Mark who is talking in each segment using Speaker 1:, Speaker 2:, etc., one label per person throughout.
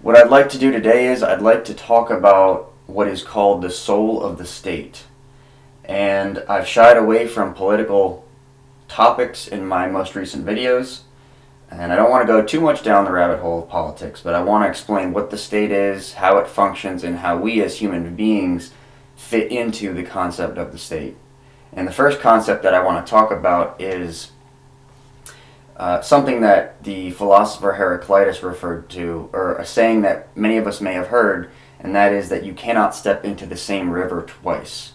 Speaker 1: What I'd like to do today is I'd like to talk about what is called the soul of the state. And I've shied away from political topics in my most recent videos. And I don't want to go too much down the rabbit hole of politics, but I want to explain what the state is, how it functions, and how we as human beings fit into the concept of the state. And the first concept that I want to talk about is something that the philosopher Heraclitus referred to, or a saying that many of us may have heard, and that is that you cannot step into the same river twice.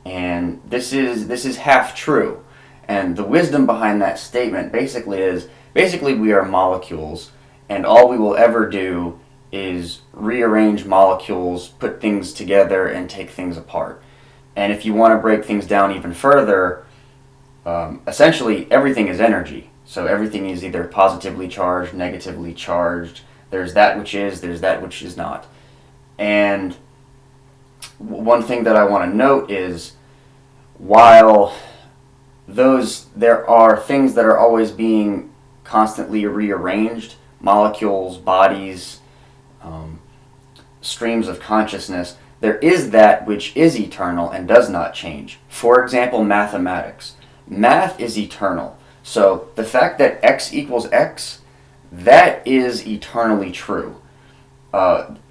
Speaker 1: And this is half true. And the wisdom behind that statement basically we are molecules, and all we will ever do is rearrange molecules, put things together, and take things apart. And if you want to break things down even further, essentially everything is energy. So everything is either positively charged, negatively charged. There's that which is, there's that which is not. And one thing that I want to note is, while there are things that are always being constantly rearranged, molecules, bodies, streams of consciousness, there is that which is eternal and does not change. For example, mathematics. Math is eternal. So the fact that x equals x, that is eternally true.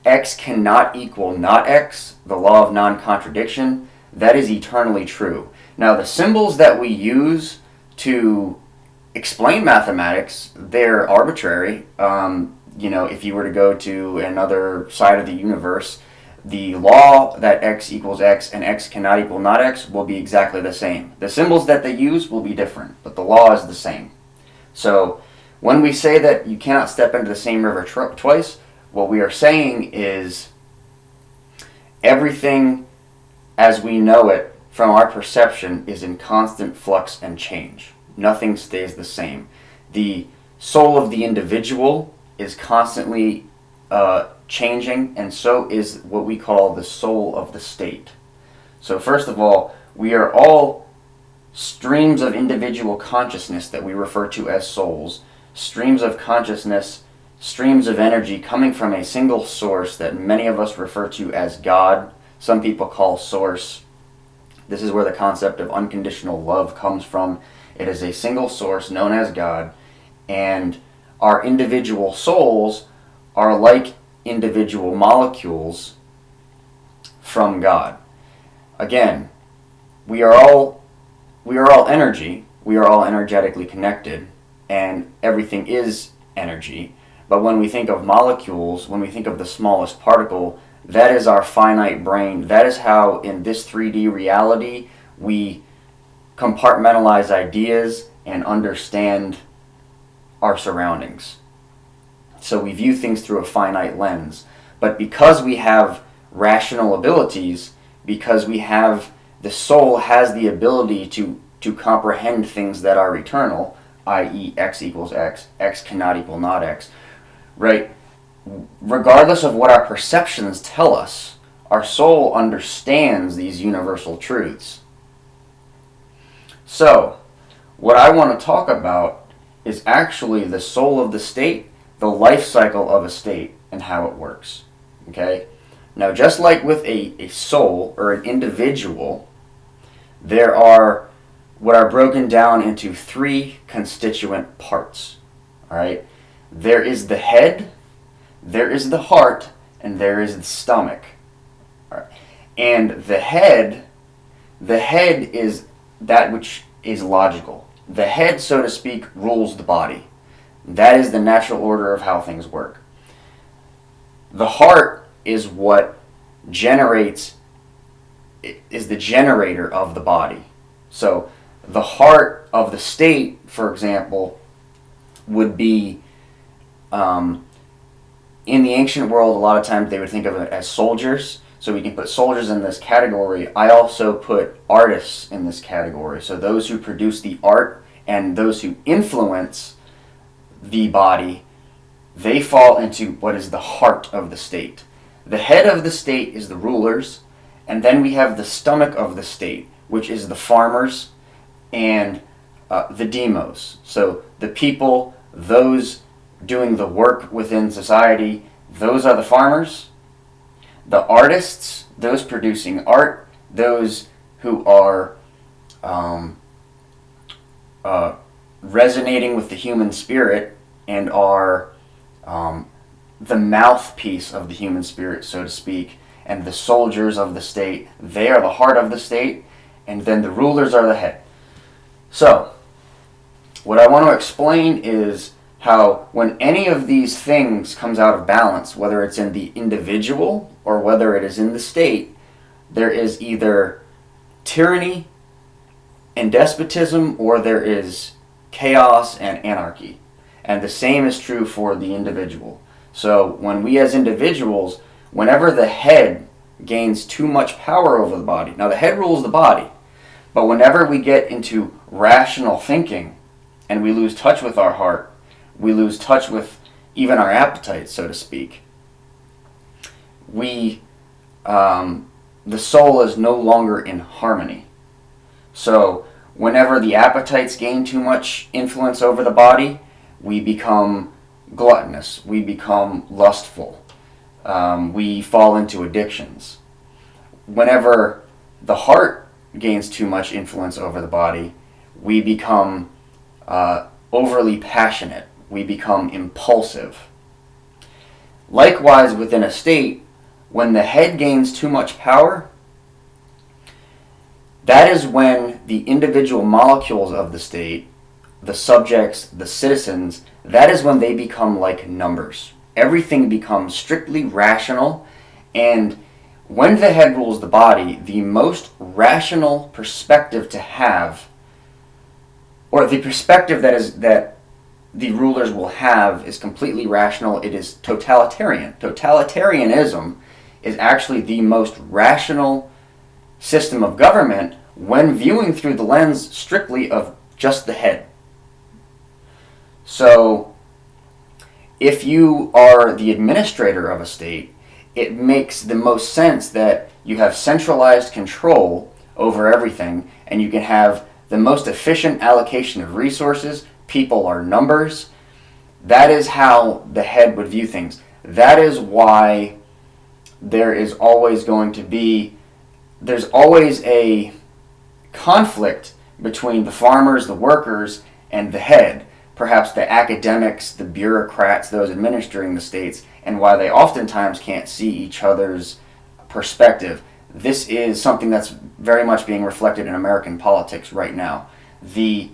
Speaker 1: X cannot equal not x, the law of non-contradiction, that is eternally true. Now the symbols that we use to explain mathematics, they're arbitrary. If you were to go to another side of the universe, the law that x equals x and x cannot equal not x will be exactly the same. The symbols that they use will be different, but the law is the same. So when we say that you cannot step into the same river twice, what we are saying is everything as we know it from our perception is in constant flux and change. Nothing stays the same. The soul of the individual is constantly changing, and so is what we call the soul of the state. So first of all, we are all streams of individual consciousness that we refer to as souls, streams of consciousness, streams of energy coming from a single source that many of us refer to as God. Some people call source. This is where the concept of unconditional love comes from. It is a single source known as God, and our individual souls are like individual molecules from God. Again, we are all energy. We are all energetically connected, and everything is energy. But when we think of molecules, when we think of the smallest particle, that is our finite brain. That is how, in this 3D reality, we compartmentalize ideas and understand our surroundings. So we view things through a finite lens. But because we have rational abilities, because the soul has the ability to comprehend things that are eternal, i.e. x equals x, x cannot equal not x, right? Regardless of what our perceptions tell us, our soul understands these universal truths. So, what I want to talk about is actually the soul of the state, the life cycle of a state, and how it works. Okay? Now, just like with a soul or an individual, there are what are broken down into three constituent parts. All right? There is the head, there is the heart, and there is the stomach. All right. And the head is that which is logical. The head, so to speak, rules the body. That is the natural order of how things work. The heart is what is the generator of the body. So the heart of the state, for example, would be, in the ancient world, a lot of times they would think of it as soldiers. So we can put soldiers in this category. I also put artists in this category. So those who produce the art and those who influence the body, they fall into what is the heart of the state. The head of the state is the rulers, and then we have the stomach of the state, which is the farmers and the demos. So the people, those doing the work within society, those are the farmers. The artists, those producing art, those who are resonating with the human spirit and are the mouthpiece of the human spirit, so to speak, and the soldiers of the state, they are the heart of the state, and then the rulers are the head. So, what I want to explain is how when any of these things comes out of balance, whether it's in the individual or whether it is in the state, there is either tyranny and despotism or there is chaos and anarchy. And the same is true for the individual. So when we as individuals, whenever the head gains too much power over the body, now the head rules the body, but whenever we get into rational thinking and we lose touch with our heart, we lose touch with even our appetite, so to speak, the soul is no longer in harmony. So whenever the appetites gain too much influence over the body, we become gluttonous, we become lustful, we fall into addictions. Whenever the heart gains too much influence over the body, we become overly passionate, we become impulsive. Likewise, within a state, when the head gains too much power, that is when the individual molecules of the state, the subjects, the citizens, that is when they become like numbers. Everything becomes strictly rational, and when the head rules the body, the most rational perspective to have, or the perspective that the rulers will have, is completely rational. It is totalitarian. Totalitarianism is actually the most rational system of government when viewing through the lens strictly of just the head. So, if you are the administrator of a state, it makes the most sense that you have centralized control over everything and you can have the most efficient allocation of resources. People are numbers. That is how the head would view things. That is why there's always a conflict between the farmers, the workers, and the head. Perhaps the academics, the bureaucrats, those administering the states, and why they oftentimes can't see each other's perspective. This is something that's very much being reflected in American politics right now. The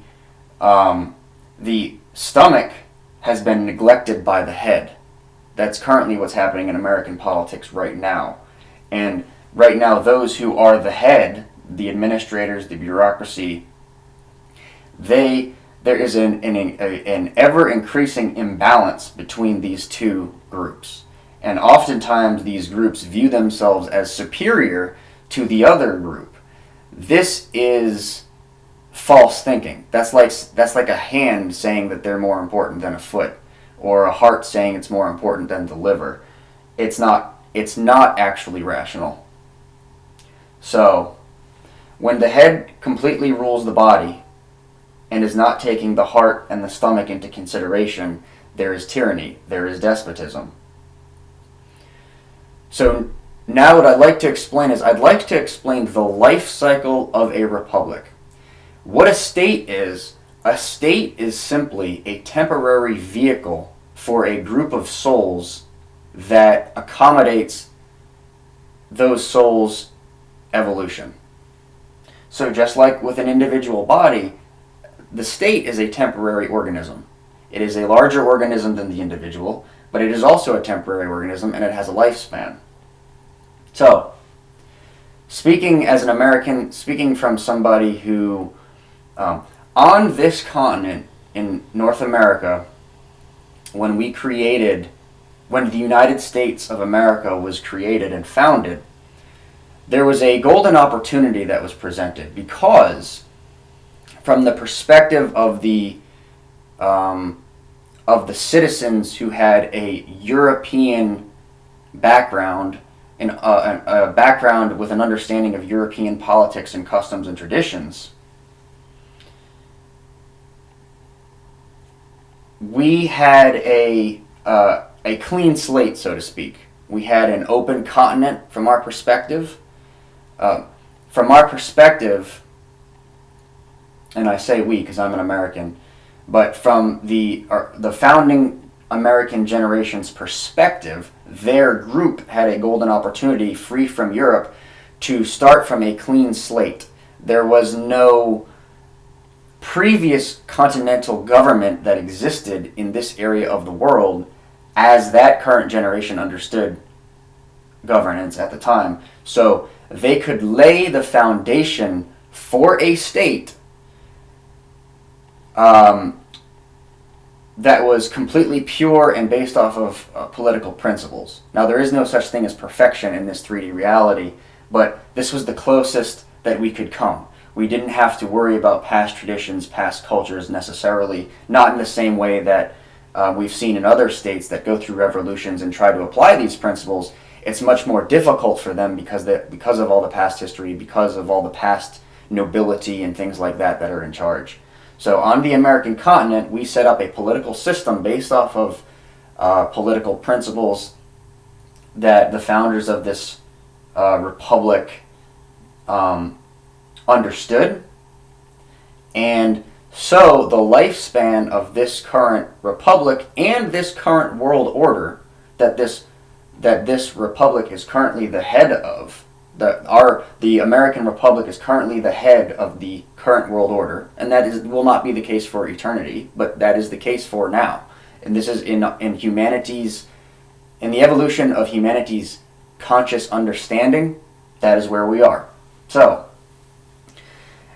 Speaker 1: stomach has been neglected by the head. That's currently what's happening in American politics right now. And right now, those who are the head, the administrators, the bureaucracy, there is an ever-increasing imbalance between these two groups. And oftentimes these groups view themselves as superior to the other group. This is false thinking. That's like a hand saying that they're more important than a foot, or a heart saying it's more important than the liver. It's not actually rational. So, when the head completely rules the body and is not taking the heart and the stomach into consideration, there is tyranny, there is despotism. So now what I'd like to explain is I'd like to explain the life cycle of a republic. What a state is simply a temporary vehicle for a group of souls that accommodates those souls' evolution. So just like with an individual body, the state is a temporary organism. It is a larger organism than the individual, but it is also a temporary organism and it has a lifespan. So, speaking as an American, speaking from somebody who, on this continent in North America, when the United States of America was created and founded, there was a golden opportunity that was presented because, from the perspective of the citizens who had a European background, and a background with an understanding of European politics and customs and traditions, we had a a clean slate, so to speak. We had an open continent from our perspective. From our perspective, and I say we because I'm an American, but from the founding American generation's perspective, their group had a golden opportunity, free from Europe, to start from a clean slate. There was no previous continental government that existed in this area of the world as that current generation understood governance at the time. So they could lay the foundation for a state that was completely pure and based off of political principles. Now, there is no such thing as perfection in this 3D reality, but this was the closest that we could come. We didn't have to worry about past traditions, past cultures necessarily, not in the same way that we've seen in other states that go through revolutions and try to apply these principles. It's much more difficult for them because of all the past history, because of all the past nobility and things like that that are in charge. So on the American continent, we set up a political system based off of political principles that the founders of this republic understood. And so the lifespan of this current republic and this current world order that this republic is currently the head of, the American Republic is currently the head of the current world order, and will not be the case for eternity, but that is the case for now. And this is in the evolution of humanity's conscious understanding, that is where we are. So,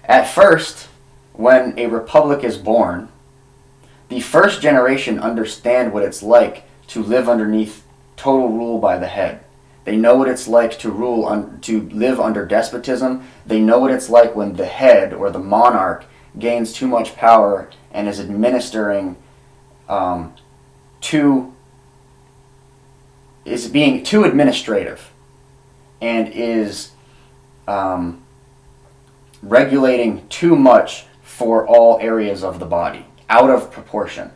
Speaker 1: at first, when a republic is born, the first generation understand what it's like to live underneath total rule by the head. They know what it's like to live under despotism. They know what it's like when the head or the monarch gains too much power and is administering is being too administrative and is regulating too much for all areas of the body, out of proportion.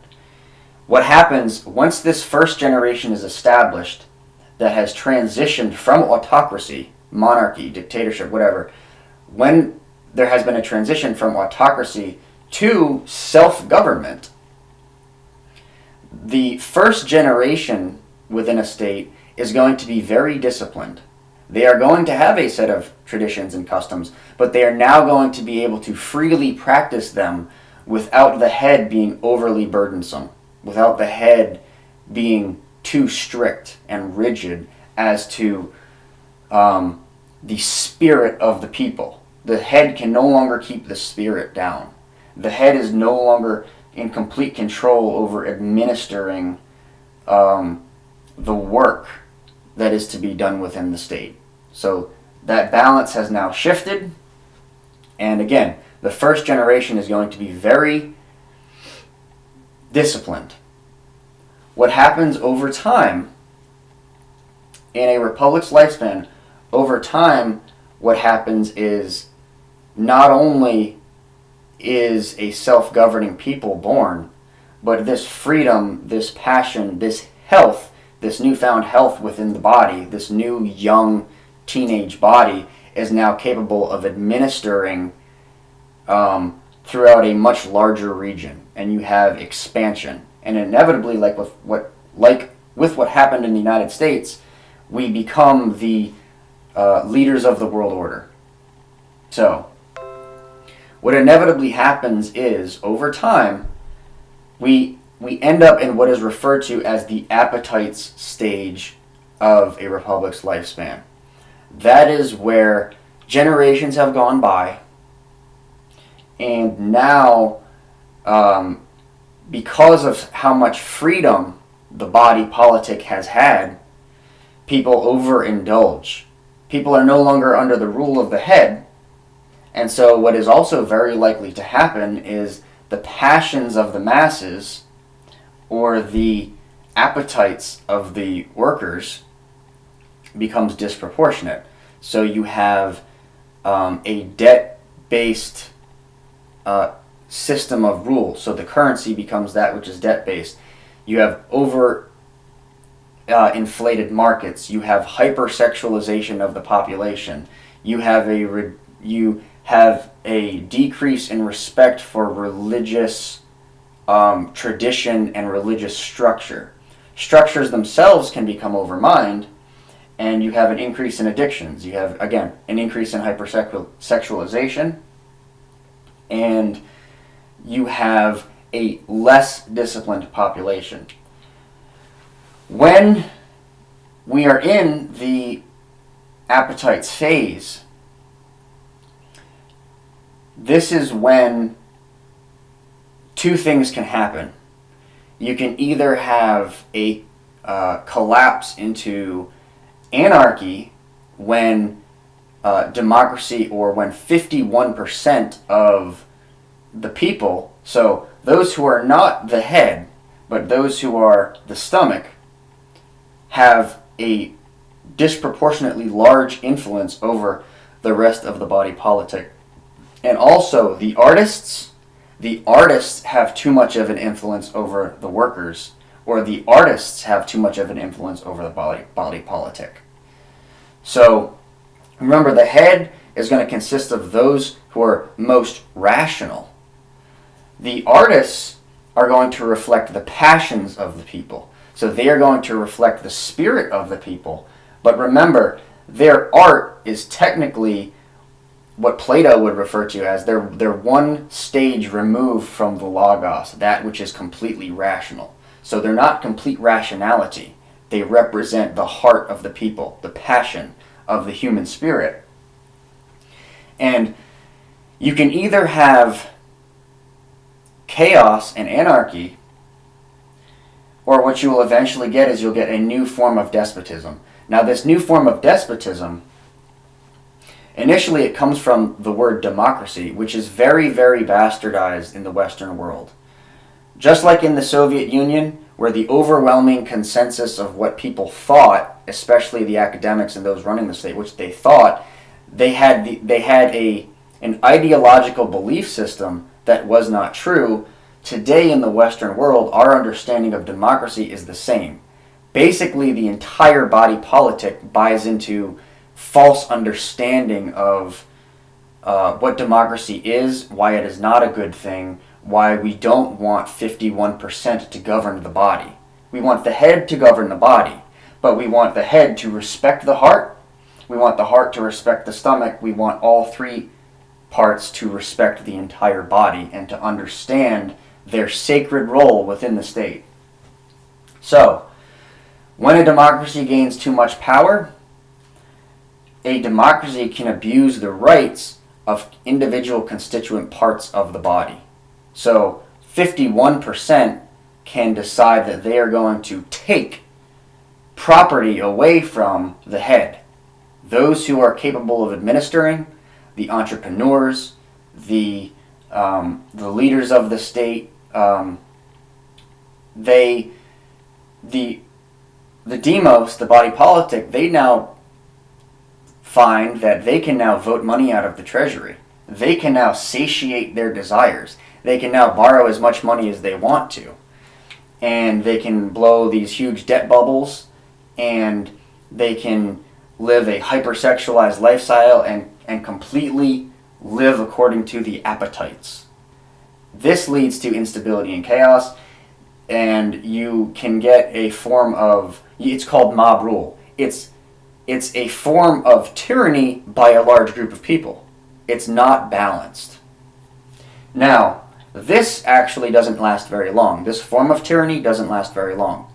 Speaker 1: What happens once this first generation is established, that has transitioned from autocracy, monarchy, dictatorship, whatever, when there has been a transition from autocracy to self-government, the first generation within a state is going to be very disciplined. They are going to have a set of traditions and customs, but they are now going to be able to freely practice them without the head being overly burdensome, without the head being too strict and rigid as to the spirit of the people. The head can no longer keep the spirit down. The head is no longer in complete control over administering the work that is to be done within the state. So that balance has now shifted, and again, the first generation is going to be very disciplined. What happens over time, in a republic's lifespan, over time, what happens is not only is a self-governing people born, but this freedom, this passion, this health, this newfound health within the body, this new young teenage body is now capable of administering throughout a much larger region, and you have expansion. And inevitably, like with what happened in the United States, we become the leaders of the world order. So, what inevitably happens is, over time, we end up in what is referred to as the appetites stage of a republic's lifespan. That is where generations have gone by, and now, because of how much freedom the body politic has had, people overindulge. People are no longer under the rule of the head, and so what is also very likely to happen is the passions of the masses, or the appetites of the workers, becomes disproportionate. So you have a debt-based system of rule. So the currency becomes that which is debt-based. You have inflated markets. You have hypersexualization of the population. You have a decrease in respect for religious tradition and religious structure. Structures themselves can become overmined, and you have an increase in addictions. You have, again, an increase in hypersexualization, and you have a less disciplined population. When we are in the appetites phase, this is when two things can happen. You can either have a collapse into anarchy when democracy, or when 51% of the people, so those who are not the head, but those who are the stomach, have a disproportionately large influence over the rest of the body politic. And also the artists have too much of an influence over the workers, or the artists have too much of an influence over the body politic. So remember, the head is going to consist of those who are most rational. The artists are going to reflect the passions of the people. So they are going to reflect the spirit of the people. But remember, their art is technically what Plato would refer to as they're one stage removed from the logos, that which is completely rational. So they're not complete rationality. They represent the heart of the people, the passion of the human spirit. And you can either have chaos and anarchy, or what you will eventually get is you'll get a new form of despotism. Now, this new form of despotism, initially it comes from the word democracy, which is very, very bastardized in the Western world. Just like in the Soviet Union, where the overwhelming consensus of what people thought, especially the academics and those running the state, which they thought, they had an ideological belief system that was not true. Today in the Western world, our understanding of democracy is the same. Basically, the entire body politic buys into false understanding of what democracy is, why it is not a good thing, why we don't want 51% to govern the body. We want the head to govern the body, but we want the head to respect the heart, we want the heart to respect the stomach, we want all three parts to respect the entire body and to understand their sacred role within the state. So, when a democracy gains too much power, a democracy can abuse the rights of individual constituent parts of the body. So 51% can decide that they are going to take property away from the head. Those who are capable of administering, the entrepreneurs, the leaders of the state, the demos, the body politic, they now find that they can now vote money out of the treasury. They can now satiate their desires. They can now borrow as much money as they want to. And they can blow these huge debt bubbles, and they can live a hypersexualized lifestyle and completely live according to the appetites. This leads to instability and chaos, and you can get a form of, it's called mob rule. It's a form of tyranny by a large group of people. It's not balanced. Now, this actually doesn't last very long. This form of tyranny doesn't last very long.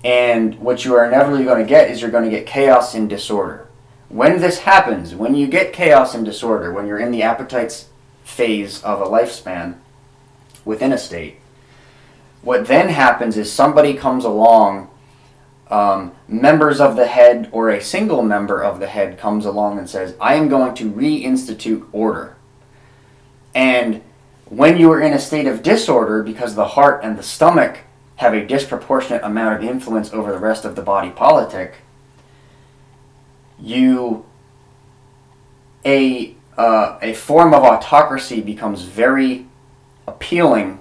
Speaker 1: And what you are inevitably going to get is you're going to get chaos and disorder. When this happens, when you get chaos and disorder, when you're in the appetites phase of a lifespan within a state, what then happens is somebody comes along, members of the head or a single member of the head comes along and says, I am going to reinstitute order. And when you are in a state of disorder, because the heart and the stomach have a disproportionate amount of influence over the rest of the body politic, a form of autocracy becomes very appealing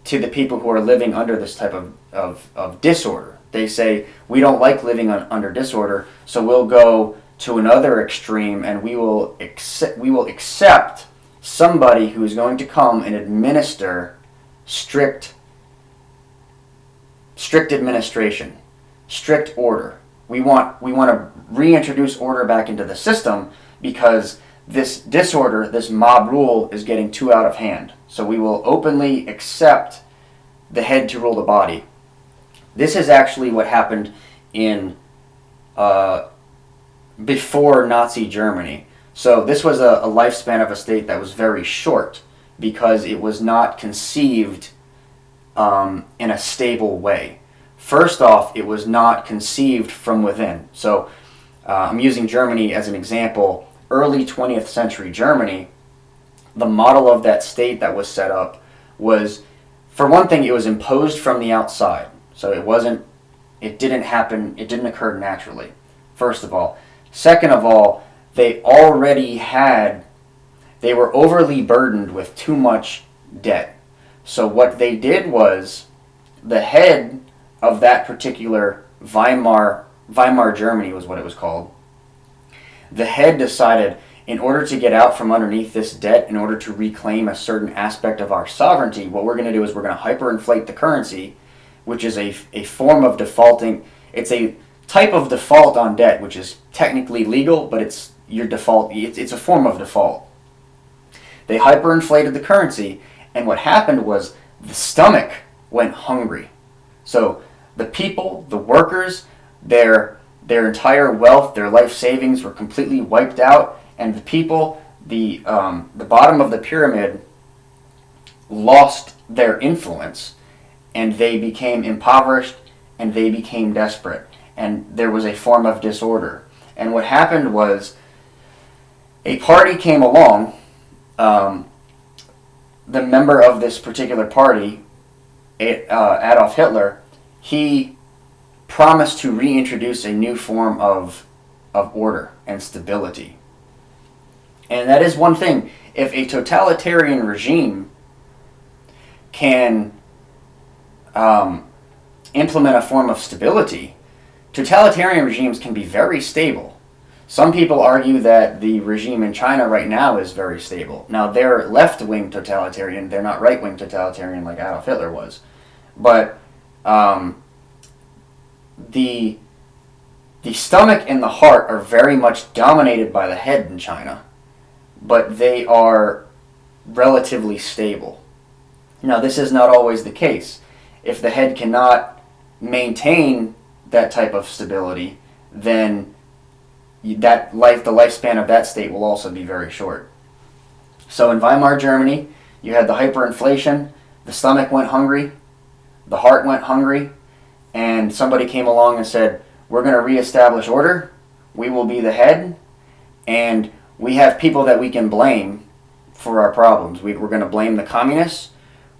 Speaker 1: to the people who are living under this type of disorder. They say, we don't like living under disorder, so we'll go to another extreme, and we will accept somebody who is going to come and administer strict administration, strict order. We want to reintroduce order back into the system because this disorder, this mob rule, is getting too out of hand. So we will openly accept the head to rule the body. This is actually what happened in before Nazi Germany. So this was a lifespan of a state that was very short because it was not conceived in a stable way. First off, it was not conceived from within. So I'm using Germany as an example. Early 20th century Germany, the model of that state that was set up was, for one thing, it was imposed from the outside. So it didn't occur naturally, first of all. Second of all, they were overly burdened with too much debt. So what they did was, the head of that particular Weimar Germany was what it was called. The head decided, in order to get out from underneath this debt, in order to reclaim a certain aspect of our sovereignty, what we're going to do is we're going to hyperinflate the currency, which is a form of defaulting. It's a type of default on debt, which is technically legal, but it's your default. It's a form of default. They hyperinflated the currency, and what happened was the stomach went hungry. So the people, the workers, their entire wealth, their life savings were completely wiped out, and the people, the bottom of the pyramid, lost their influence, and they became impoverished, and they became desperate, and there was a form of disorder. And what happened was, a party came along. The member of this particular party, Adolf Hitler, he promised to reintroduce a new form of order and stability. And that is one thing. If a totalitarian regime can implement a form of stability, totalitarian regimes can be very stable. Some people argue that the regime in China right now is very stable. Now, they're left-wing totalitarian. They're not right-wing totalitarian like Adolf Hitler was. But the stomach and the heart are very much dominated by the head in China, but they are relatively stable. Now, this is not always the case. If the head cannot maintain that type of stability, then the lifespan of that state will also be very short. So in Weimar Germany, you had the hyperinflation, the stomach went hungry, the heart went hungry, and somebody came along and said, we're going to reestablish order, we will be the head, and we have people that we can blame for our problems. We're going to blame the communists,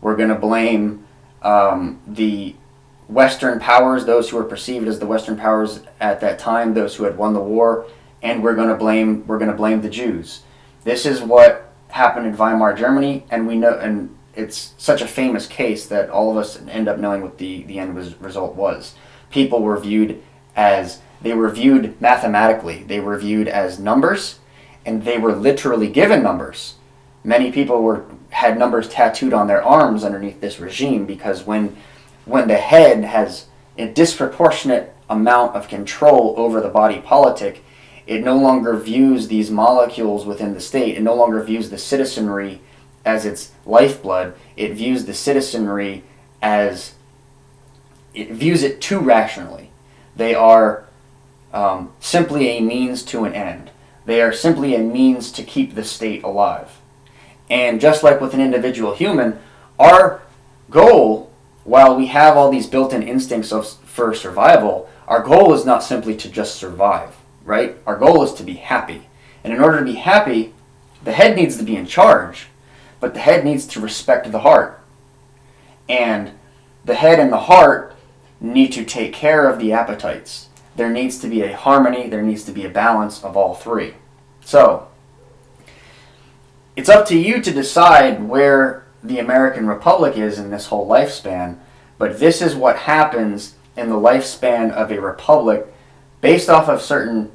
Speaker 1: we're going to blame the Western powers, those who were perceived as the Western powers at that time, those who had won the war, and we're going to blame the Jews. This is what happened in Weimar Germany, and we know, and it's such a famous case that all of us end up knowing what the end result was. People were viewed mathematically. They were viewed as numbers, and they were literally given numbers. Many people had numbers tattooed on their arms underneath this regime, because when the head has a disproportionate amount of control over the body politic, it no longer views these molecules within the state. It no longer views the citizenry as its lifeblood. It views the citizenry it views it too rationally. They are simply a means to an end. They are simply a means to keep the state alive. And just like with an individual human, our goal, while we have all these built-in instincts for survival, our goal is not simply to just survive, right? Our goal is to be happy. And in order to be happy, the head needs to be in charge, but the head needs to respect the heart. And the head and the heart need to take care of the appetites. There needs to be a harmony, there needs to be a balance of all three. So, it's up to you to decide where the American Republic is in this whole lifespan, but this is what happens in the lifespan of a republic based off of certain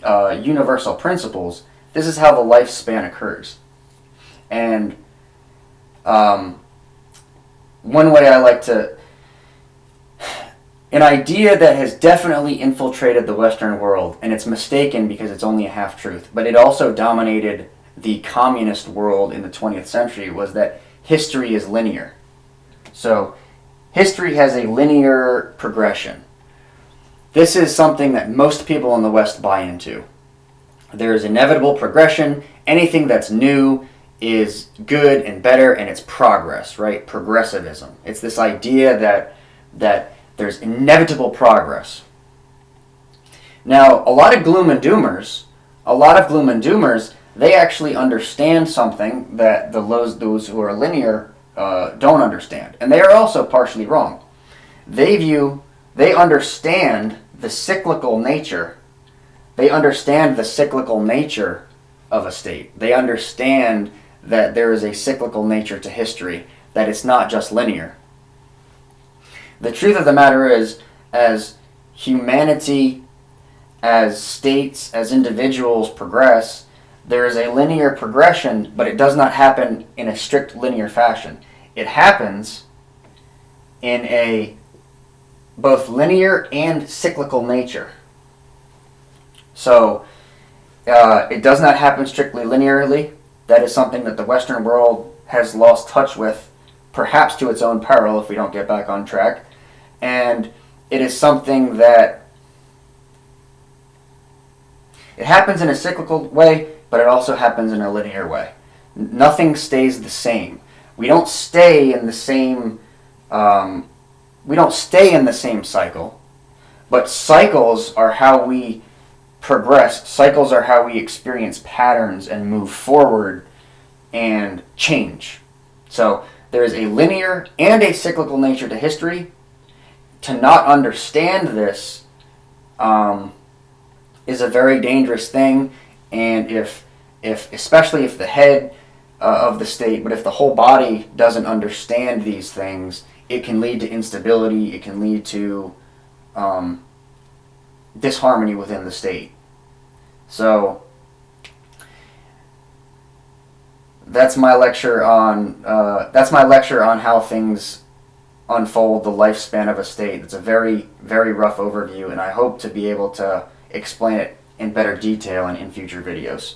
Speaker 1: universal principles. This is how the lifespan occurs. And one way I like to... An idea that has definitely infiltrated the Western world, and it's mistaken because it's only a half-truth, but it also dominated the communist world in the 20th century, was that history is linear. So, history has a linear progression. This is something that most people in the West buy into. There is inevitable progression. Anything that's new is good and better, and it's progress, right? Progressivism. It's this idea that there's inevitable progress. Now, a lot of gloom and doomers, they actually understand something that those who are linear don't understand. And they are also partially wrong. They understand the cyclical nature. They understand the cyclical nature of a state. They understand that there is a cyclical nature to history, that it's not just linear. The truth of the matter is, as humanity, as states, as individuals progress, there is a linear progression, but it does not happen in a strict linear fashion. It happens in a both linear and cyclical nature. So, it does not happen strictly linearly. That is something that the Western world has lost touch with, perhaps to its own peril if we don't get back on track. And it is something that it happens in a cyclical way, but it also happens in a linear way. Nothing stays the same. We don't stay in the same. We don't stay in the same cycle, but cycles are how we progress. Cycles are how we experience patterns and move forward and change. So there is a linear and a cyclical nature to history. To not understand this is a very dangerous thing, and if especially if the head of the state, but if the whole body doesn't understand these things, it can lead to instability. It can lead to disharmony within the state. So that's my lecture on how things unfold the lifespan of a state. It's a very, very rough overview, and I hope to be able to explain it in better detail in future videos.